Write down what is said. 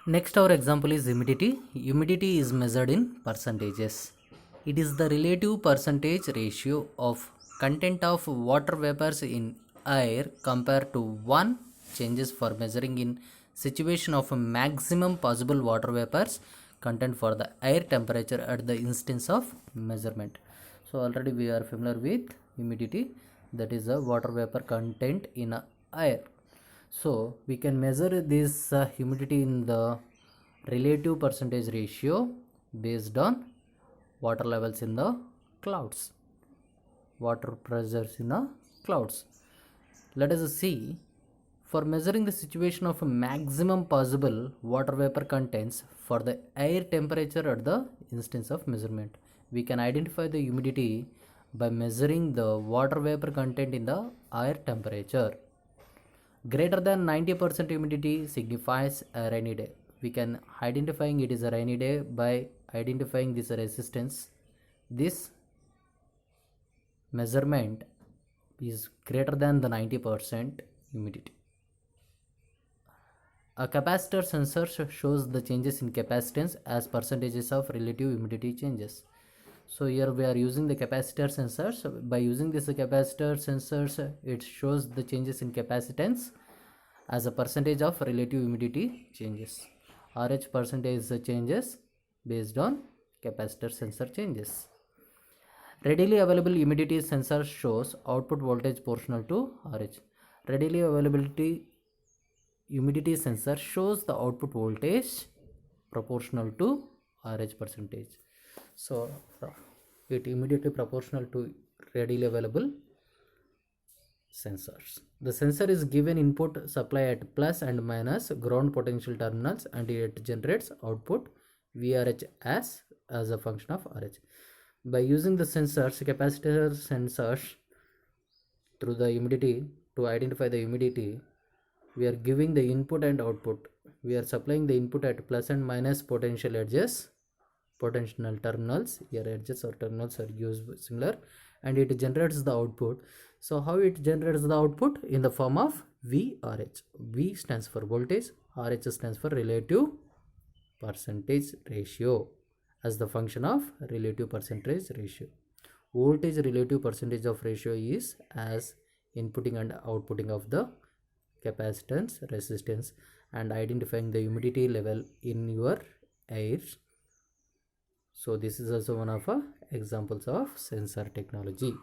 Next our example is humidity. Humidity is measured in percentages. It is the relative percentage ratio of content of water vapors in air compared to 1 changes for measuring in situation of a maximum possible water vapors content for the air temperature at the instance of measurement. So already we are familiar with humidity, that is the water vapor content in air. So we can measure this humidity in the relative percentage ratio based on water levels in the clouds, water pressures in the clouds. Let us see, for measuring the situation of a maximum possible water vapor contents for the air temperature at the instance of measurement, we can identify the humidity by measuring the water vapor content in the air temperature. Greater than 90% humidity signifies a rainy day. We can identifying it is a rainy day by identifying this resistance. This measurement is greater than the 90% humidity. A capacitor sensor shows the changes in capacitance as percentages of relative humidity changes. So here we are using the capacitor sensors. By using this capacitor sensors, it shows the changes in capacitance as a percentage of relative humidity changes. RH percentage changes based on capacitor sensor changes. Readily available humidity sensor shows output voltage proportional to RH. Readily availability humidity sensor shows the output voltage proportional to RH percentage. So it immediately proportional to readily available sensors. The sensor is given input supply at plus and minus ground potential terminals and it generates output VRH as a function of RH. By using the sensors, capacitor sensors through the humidity to identify the humidity, we are giving the input and output. We are supplying the input at plus and minus potential edges, potential terminals. Here edges or terminals are used similar, and it generates the output. So how it generates the output? In the form of VRH. V stands for voltage, RH stands for relative percentage ratio as the function of relative percentage ratio. Voltage relative percentage of ratio is as inputting and outputting of the capacitance, resistance, and identifying the humidity level in your air. So this is also one of examples of sensor technology.